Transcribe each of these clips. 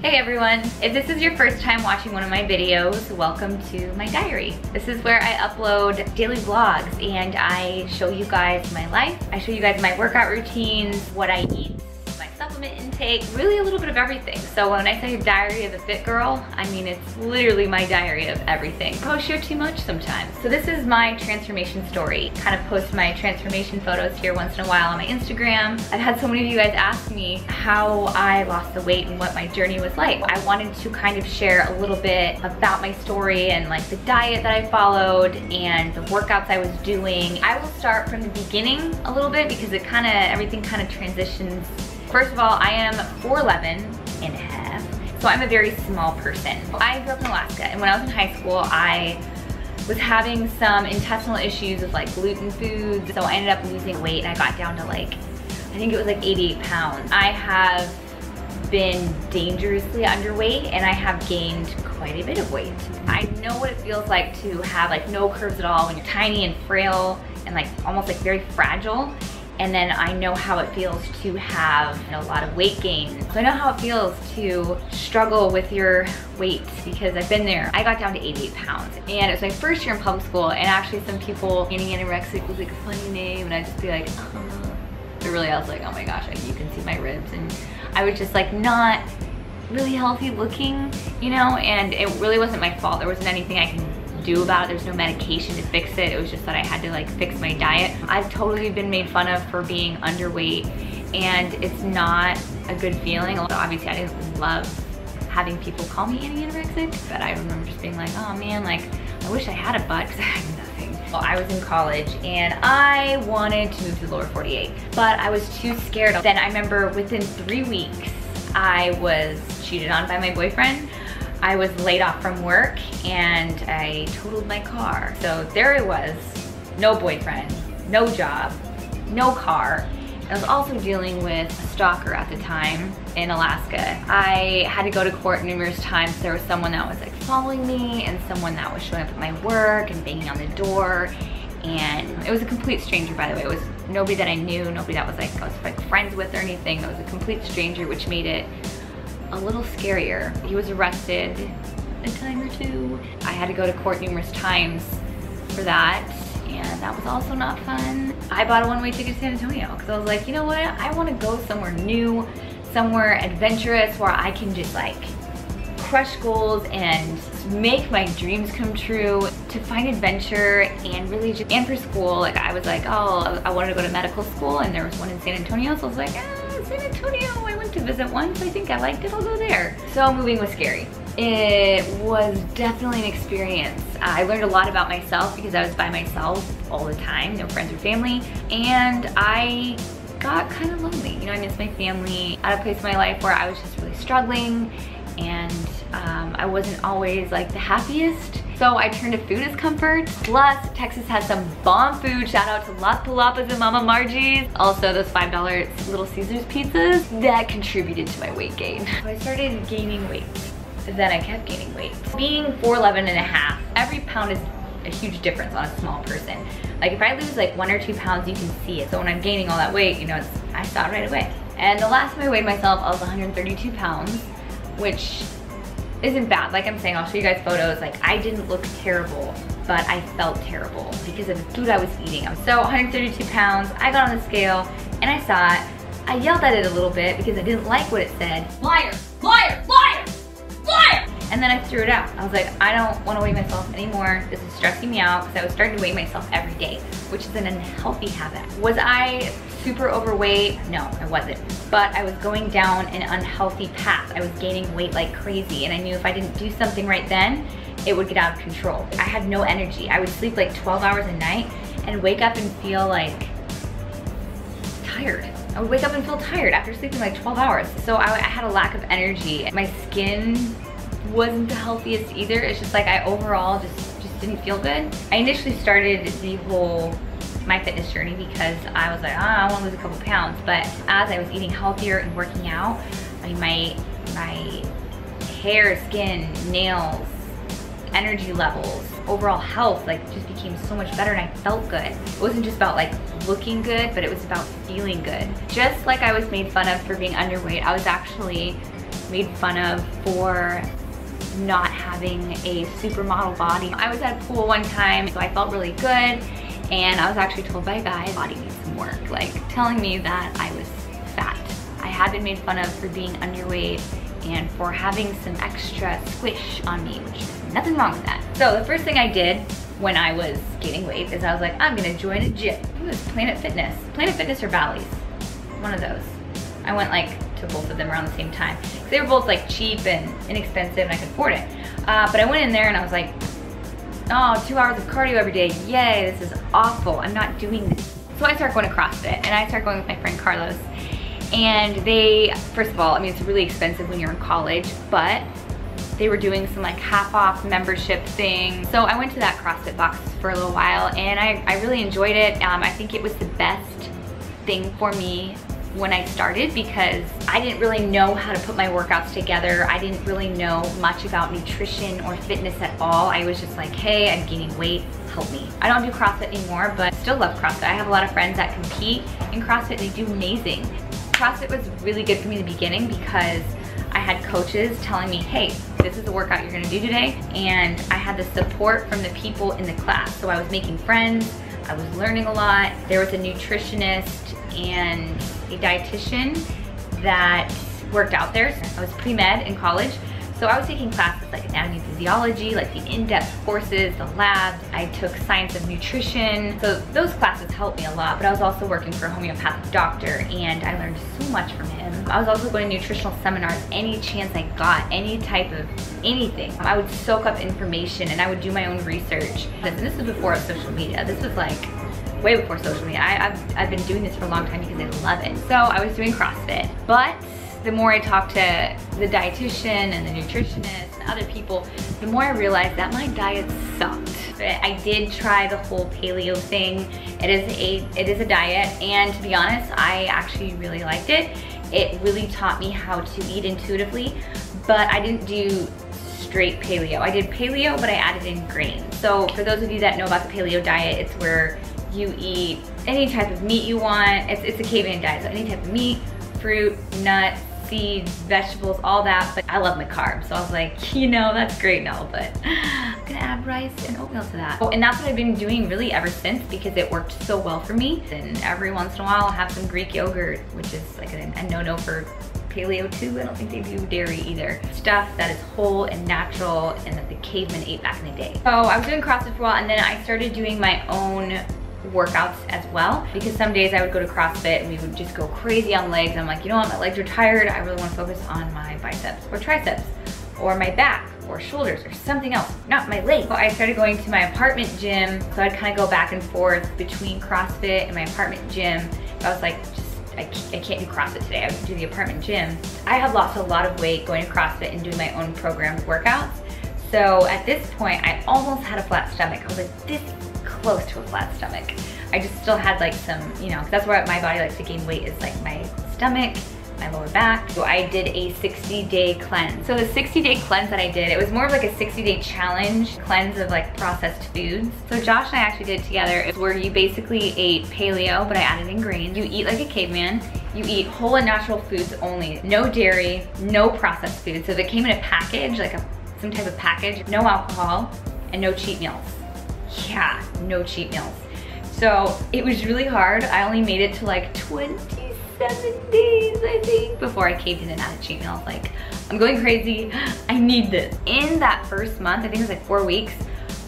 Hey everyone, if this is your first time watching one of my videos, welcome to my diary. This is where I upload daily vlogs and I show you guys my life. I show you guys my workout routines, what I eat, my supplement intake, really a little bit of everything. So when I say diary of a fit girl, I mean it's literally my diary of everything. I post here too much sometimes. So this is my transformation story. Kind of post my transformation photos here once in a while on my Instagram. I've had so many of you guys ask me how I lost the weight and what my journey was like. I wanted to kind of share a little bit about my story and like the diet that I followed and the workouts I was doing. I will start from the beginning a little bit because everything kind of transitions. First of all, I am 4'11" and a half, so I'm a very small person. I grew up in Alaska, and when I was in high school, I was having some intestinal issues with like gluten foods, so I ended up losing weight and I got down to like, I think it was like 88 pounds. I have been dangerously underweight and I have gained quite a bit of weight. I know what it feels like to have like no curves at all when you're tiny and frail and like almost like very fragile. And then I know how it feels to have a lot of weight gain. So I know how it feels to struggle with your weight because I've been there. I got down to 88 pounds and it was my first year in public school, and actually some people, getting anorexic was like a funny name, and I'd just be like, but really I was like, oh my gosh, like you can see my ribs, and I was just like not really healthy looking, you know, and it really wasn't my fault. There wasn't anything I can do about it. There's no medication to fix it. It was just that I had to like fix my diet. I've totally been made fun of for being underweight, and it's not a good feeling. Obviously I didn't love having people call me anorexic, but I remember just being like, oh man, like I wish I had a butt because I had nothing. Well, I was in college and I wanted to move to the lower 48, but I was too scared. Then I remember within 3 weeks I was cheated on by my boyfriend. I was laid off from work and I totaled my car. So there it was, no boyfriend, no job, no car. I was also dealing with a stalker at the time in Alaska. I had to go to court numerous times. There was someone that was like following me and someone that was showing up at my work and banging on the door. And it was a complete stranger, by the way. It was nobody that I knew, nobody that was like I was like friends with or anything. It was a complete stranger, which made it a little scarier. He was arrested a time or two. I had to go to court numerous times for that, and that was also not fun. I bought a one-way ticket to San Antonio because I was like, you know what? I want to go somewhere new, somewhere adventurous where I can just like crush goals and make my dreams come true, to find adventure and really just, and for school, like I was like, oh, I wanted to go to medical school and there was one in San Antonio, so I was like, San Antonio, I went to visit once, I think I liked it, I'll go there. So moving was scary. It was definitely an experience. I learned a lot about myself because I was by myself all the time, no friends or family, and I got kind of lonely. You know, I missed my family, at a place in my life where I was just really struggling, and I wasn't always like the happiest. So I turned to food as comfort. Plus, Texas has some bomb food. Shout out to Las Palapas and Mama Margie's. Also, those $5 Little Caesars pizzas. That contributed to my weight gain. So I started gaining weight. Then I kept gaining weight. Being 4'11" and a half, every pound is a huge difference on a small person. Like if I lose like 1 or 2 pounds, you can see it. So when I'm gaining all that weight, you know, I saw it right away. And the last time I weighed myself, I was 132 pounds, which isn't bad. Like I'm saying, I'll show you guys photos. Like I didn't look terrible, but I felt terrible because of the food I was eating. I was so 132 pounds. I got on the scale and I saw it. I yelled at it a little bit because I didn't like what it said. Liar, liar, liar, liar! And then I threw it out. I was like, I don't want to weigh myself anymore. This is stressing me out because I was starting to weigh myself every day, which is an unhealthy habit. Was I super overweight? No, I wasn't. But I was going down an unhealthy path. I was gaining weight like crazy, and I knew if I didn't do something right then, it would get out of control. I had no energy. I would sleep like 12 hours a night and wake up and feel like tired. I would wake up and feel tired after sleeping like 12 hours. So I had a lack of energy. My skin wasn't the healthiest either. It's just like I overall just didn't feel good. I initially started the whole my fitness journey because I was like, oh, I want to lose a couple pounds. But as I was eating healthier and working out, I mean, my hair, skin, nails, energy levels, overall health, like just became so much better, and I felt good. It wasn't just about like looking good, but it was about feeling good. Just like I was made fun of for being underweight, I was actually made fun of for not having a supermodel body. I was at a pool one time, so I felt really good, and I was actually told by a guy, body needs some work, like telling me that I was fat. I had been made fun of for being underweight and for having some extra squish on me, which is nothing wrong with that. So the first thing I did when I was gaining weight is I was like, I'm gonna join a gym. It was Planet Fitness. Planet Fitness or Bally's, one of those. I went like to both of them around the same time. They were both like cheap and inexpensive and I could afford it. But I went in there and I was like, oh, 2 hours of cardio every day. Yay, this is awful. I'm not doing this. So I started going to CrossFit and I started going with my friend Carlos. And they, first of all, I mean, it's really expensive when you're in college, but they were doing some like half off membership thing. So I went to that CrossFit box for a little while and I really enjoyed it. I think it was the best thing for me when I started because I didn't really know how to put my workouts together. I didn't really know much about nutrition or fitness at all. I was just like, hey, I'm gaining weight, help me. I don't do CrossFit anymore, but still love CrossFit. I have a lot of friends that compete in CrossFit, they do amazing. CrossFit was really good for me in the beginning because I had coaches telling me, hey, this is the workout you're gonna do today, and I had the support from the people in the class. So I was making friends, I was learning a lot. There was a nutritionist and a dietitian that worked out there. I was pre-med in college, so I was taking classes like anatomy and physiology, like the in-depth courses, the labs. I took science of nutrition. So those classes helped me a lot, but I was also working for a homeopathic doctor and I learned so much from him. I was also going to nutritional seminars any chance I got, any type of anything. I would soak up information and I would do my own research. And this was before social media. This was like way before social media. I've been doing this for a long time because I love it. So I was doing CrossFit, but the more I talked to the dietitian and the nutritionist and other people, the more I realized that my diet sucked. I did try the whole paleo thing. It is a diet, and to be honest, I actually really liked it. It really taught me how to eat intuitively, but I didn't do straight paleo. I did paleo, but I added in grains. So for those of you that know about the paleo diet, it's where you eat any type of meat you want. It's a caveman diet, so any type of meat, fruit, nuts, seeds, vegetables, all that, but I love my carbs. So I was like, you know, that's great and all, but I'm gonna add rice and oatmeal to that. And that's what I've been doing really ever since because it worked so well for me. And every once in a while I'll have some Greek yogurt, which is like a no-no for paleo too. I don't think they do dairy either. Stuff that is whole and natural and that the cavemen ate back in the day. So I was doing CrossFit for a while and then I started doing my own workouts as well, because some days I would go to CrossFit and we would just go crazy on legs. And I'm like, you know what, my legs are tired. I really want to focus on my biceps or triceps or my back or shoulders or something else, not my legs. So I started going to my apartment gym. So I'd kind of go back and forth between CrossFit and my apartment gym. I was like, I can't do CrossFit today. I would do the apartment gym. I have lost a lot of weight going to CrossFit and doing my own programmed workouts. So at this point, I almost had a flat stomach. I was like, this close to a flat stomach. I just still had like some, you know, that's where my body likes to gain weight, is like my stomach, my lower back. So I did a 60-day cleanse. So the 60-day cleanse that I did, it was more of like a 60-day challenge cleanse of like processed foods. So Josh and I actually did it together. It's where you basically ate paleo, but I added in grains. You eat like a caveman. You eat whole and natural foods only. No dairy, no processed foods. So they came in a package, like some type of package, no alcohol, and no cheat meals. Yeah, no cheat meals. So it was really hard. I only made it to like 27 days, I think, before I caved in and out of cheat meals. Like, I'm going crazy, I need this. In that first month, I think it was like 4 weeks,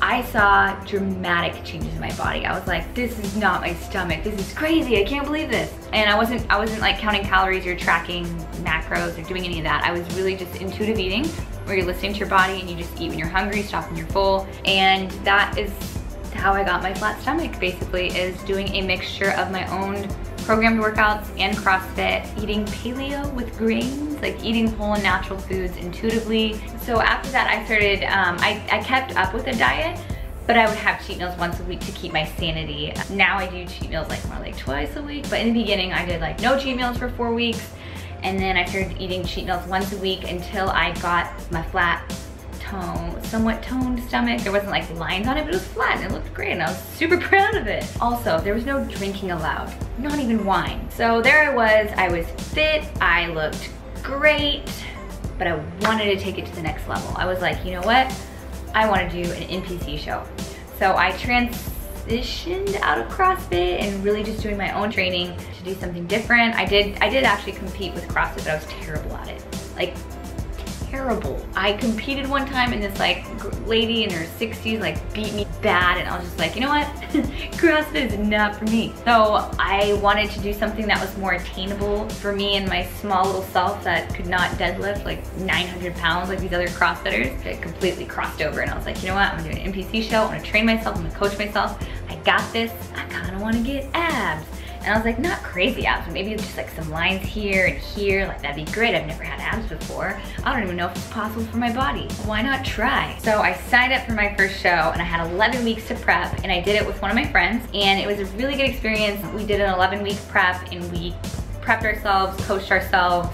I saw dramatic changes in my body. I was like, this is not my stomach. This is crazy, I can't believe this. And I wasn't like counting calories or tracking macros or doing any of that. I was really just intuitive eating, where you're listening to your body and you just eat when you're hungry, stop when you're full. And that is how I got my flat stomach, basically, is doing a mixture of my own programmed workouts and CrossFit, eating paleo with grains, like eating whole and natural foods intuitively. So after that, I started, I kept up with the diet, but I would have cheat meals once a week to keep my sanity. Now I do cheat meals like more like twice a week, but in the beginning I did like no cheat meals for 4 weeks, and then I started eating cheat meals once a week until I got my flat somewhat toned stomach. There wasn't like lines on it, but it was flat and it looked great and I was super proud of it. Also, there was no drinking allowed, not even wine. So there I was fit, I looked great, but I wanted to take it to the next level. I was like, you know what? I want to do an NPC show. So I transitioned out of CrossFit and really just doing my own training to do something different. I did actually compete with CrossFit, but I was terrible at it. Like, terrible. I competed one time and this like lady in her 60s like beat me bad, and I was just like, you know what? CrossFit is not for me. So I wanted to do something that was more attainable for me and my small little self that could not deadlift like 900 pounds like these other CrossFitters. I completely crossed over and I was like, you know what? I'm gonna do an NPC show. I'm gonna train myself. I'm gonna coach myself. I got this. I kind of want to get abs. And I was like, not crazy abs, but maybe just like some lines here and here, like that'd be great. I've never had abs before. I don't even know if it's possible for my body. Why not try? So I signed up for my first show and I had 11 weeks to prep, and I did it with one of my friends, and it was a really good experience. We did an 11-week prep and we prepped ourselves, coached ourselves.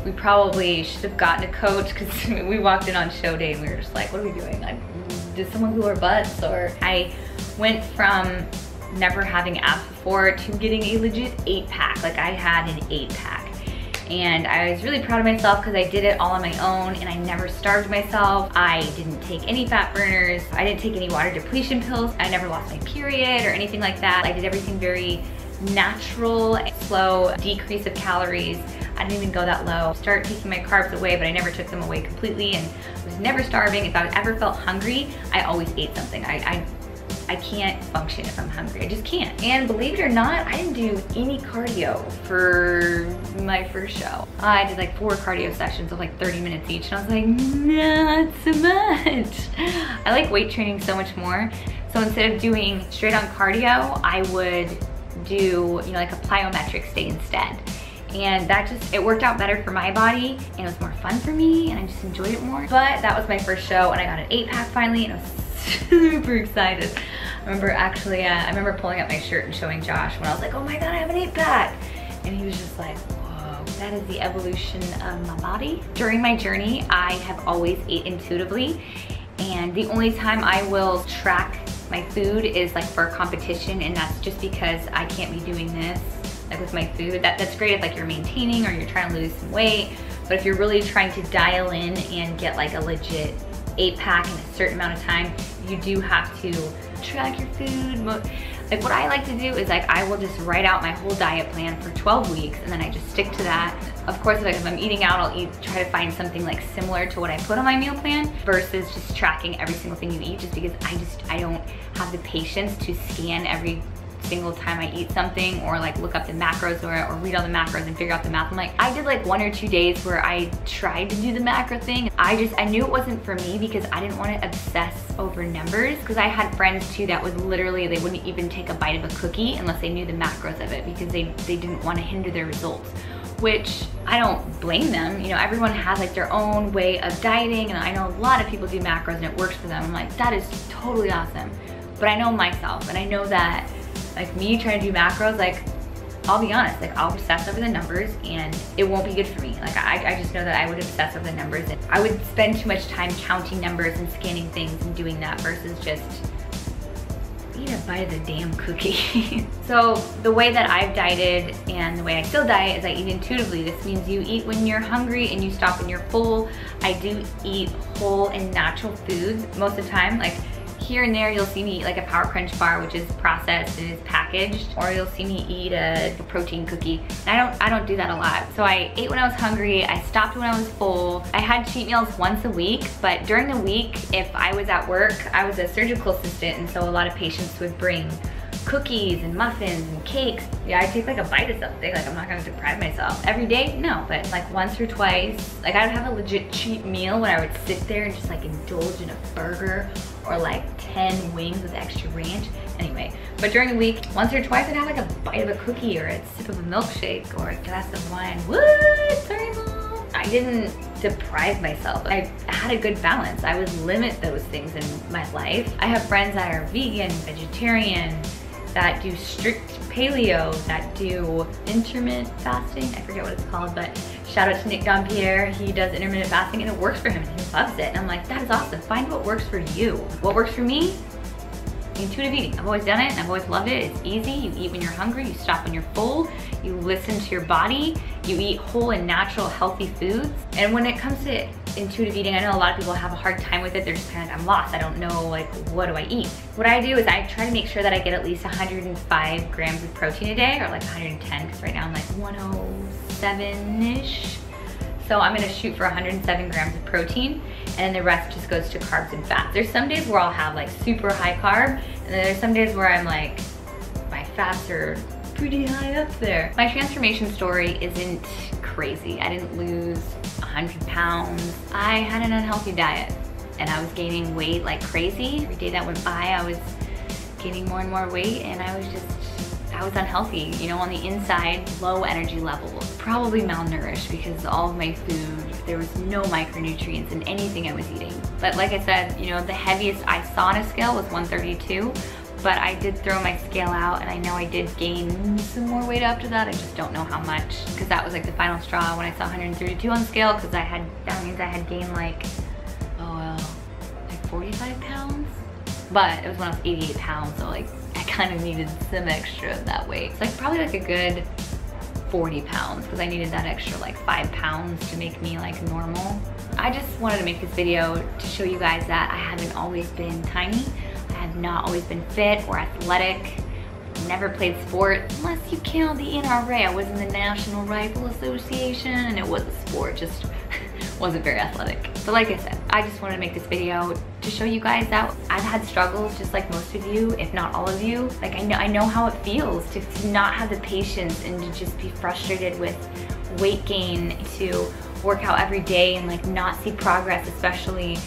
We probably should have gotten a coach because we walked in on show day and we were just like, what are we doing? Like, did someone glue our butts? Or I went from never having abs before to getting a legit 8-pack. Like, I had an 8-pack. And I was really proud of myself because I did it all on my own and I never starved myself. I didn't take any fat burners. I didn't take any water depletion pills. I never lost my period or anything like that. I did everything very natural, slow decrease of calories. I didn't even go that low. Start taking my carbs away, but I never took them away completely, and was never starving. If I ever felt hungry, I always ate something. I can't function if I'm hungry. I just can't. And believe it or not, I didn't do any cardio for my first show. I did like 4 cardio sessions of like 30 minutes each, and I was like, not so much. I like weight training so much more. So instead of doing straight on cardio, I would do, you know, like a plyometric stay instead. And that just, it worked out better for my body, and it was more fun for me, and I just enjoyed it more. But that was my first show, and I got an 8-pack finally, and I was super excited. I remember actually, I remember pulling up my shirt and showing Josh when I was like, oh my God, I have an 8-pack. And he was just like, whoa, that is the evolution of my body. During my journey, I have always ate intuitively. And the only time I will track my food is like for a competition, and that's just because I can't be doing this like with my food. That's great if like you're maintaining or you're trying to lose some weight, but if you're really trying to dial in and get like a legit 8-pack in a certain amount of time, you do have to track your food. Like, what I like to do is like, I will just write out my whole diet plan for 12 weeks and then I just stick to that. Of course, like if I'm eating out, I'll try to find something like similar to what I put on my meal plan versus just tracking every single thing you eat, just because I don't have the patience to scan every single time I eat something, or like look up the macros or read all the macros and figure out the math. I'm like, I did like 1 or 2 days where I tried to do the macro thing. I knew it wasn't for me because I didn't want to obsess over numbers, because I had friends too that would literally, they wouldn't even take a bite of a cookie unless they knew the macros of it because they didn't want to hinder their results, which I don't blame them. You know, everyone has like their own way of dieting, and I know a lot of people do macros and it works for them. I'm like, that is totally awesome. But I know myself, and I know that like me trying to do macros, like, I'll be honest, like I'll obsess over the numbers and it won't be good for me. Like I just know that I would obsess over the numbers and I would spend too much time counting numbers and scanning things and doing that versus just eat a bite of the damn cookie. So the way that I've dieted and the way I still diet is I eat intuitively. This means you eat when you're hungry and you stop when you're full. I do eat whole and natural foods most of the time. Like, here and there you'll see me eat like a Power Crunch bar, which is processed and is packaged, or you'll see me eat a protein cookie. And I don't do that a lot. So I ate when I was hungry, I stopped when I was full. I had cheat meals once a week, but during the week, if I was at work, I was a surgical assistant, and so a lot of patients would bring cookies and muffins and cakes. Yeah, I take like a bite of something. Like, I'm not gonna deprive myself every day, no, but like once or twice. Like, I would have a legit cheat meal when I would sit there and just like indulge in a burger or like 10 wings with extra ranch. Anyway, but during the week, once or twice I'd have like a bite of a cookie or a sip of a milkshake or a glass of wine. What? Sorry, Mom. I didn't deprive myself. I had a good balance. I would limit those things in my life. I have friends that are vegan, vegetarian, that do strict paleo, that do intermittent fasting. I forget what it's called, but shout out to Nick Dompierre. He does intermittent fasting and it works for him and he loves it. And I'm like, that is awesome. Find what works for you. What works for me? intuitive eating. I've always done it and I've always loved it. It's easy. You eat when you're hungry, you stop when you're full, you listen to your body, you eat whole and natural healthy foods. And when it comes to intuitive eating, I know a lot of people have a hard time with it. They're just kind of like, I'm lost. I don't know, like, what do I eat? What I do is I try to make sure that I get at least 105 grams of protein a day, or like 110, because right now I'm like 107-ish. So I'm gonna shoot for 107 grams of protein, and then the rest just goes to carbs and fats. There's some days where I'll have like super high carb, and then there's some days where I'm like, my fats are pretty high up there. My transformation story isn't crazy. I didn't lose 100 pounds. I had an unhealthy diet, and I was gaining weight like crazy. Every day that went by, I was gaining more and more weight, and I was unhealthy, you know, on the inside, low energy levels, probably malnourished because all of my food, there was no micronutrients in anything I was eating. But like I said, you know, the heaviest I saw on a scale was 132, but I did throw my scale out, and I know I did gain some more weight after that. I just don't know how much, because that was like the final straw when I saw 132 on the scale, because that means I had gained like 45 pounds. But it was when I was 88 pounds, so like I kind of needed some extra of that weight. It's like probably like a good 40 pounds, because I needed that extra like 5 pounds to make me like normal. I just wanted to make this video to show you guys that I haven't always been tiny. I have not always been fit or athletic. Never played sports, unless you count the NRA. I was in the National Rifle Association, and it was a sport, just wasn't very athletic. But like I said, I just wanted to make this video to show you guys that I've had struggles just like most of you, if not all of you. Like I know how it feels to not have the patience and to just be frustrated with weight gain, to work out every day and like not see progress, especially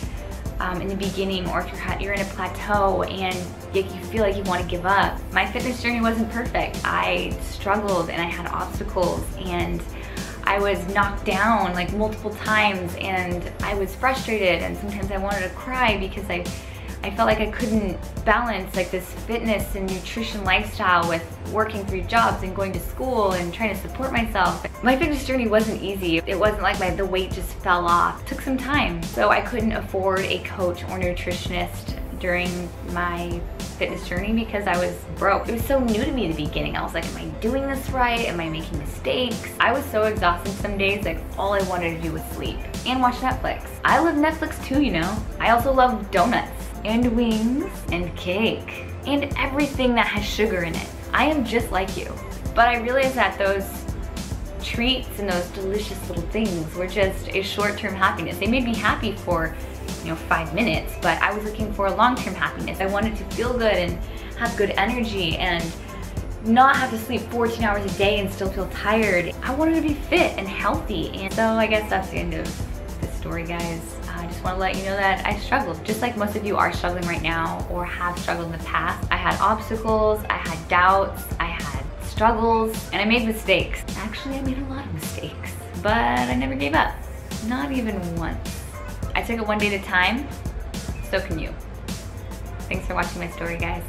in the beginning, or if you're in a plateau and you feel like you want to give up. My fitness journey wasn't perfect. I struggled and I had obstacles, and I was knocked down like multiple times, and I was frustrated, and sometimes I wanted to cry because I felt like I couldn't balance like this fitness and nutrition lifestyle with working 3 jobs and going to school and trying to support myself. My fitness journey wasn't easy. It wasn't like the weight just fell off. It took some time. So I couldn't afford a coach or nutritionist during my fitness journey because I was broke. It was so new to me in the beginning. I was like, am I doing this right? Am I making mistakes? I was so exhausted some days, like all I wanted to do was sleep and watch Netflix. I love Netflix too, you know. I also love donuts and wings and cake and everything that has sugar in it. I am just like you. But I realized that those treats and those delicious little things were just a short-term happiness. They made me happy for 5 minutes, but I was looking for a long-term happiness. I wanted to feel good and have good energy and not have to sleep 14 hours a day and still feel tired. I wanted to be fit and healthy, and so I guess that's the end of the story, guys. I just want to let you know that I struggled, just like most of you are struggling right now or have struggled in the past. I had obstacles, I had doubts, I had struggles, and I made mistakes. Actually, I made a lot of mistakes, but I never gave up, not even once. I took it one day at a time, so can you. Thanks for watching my story, guys.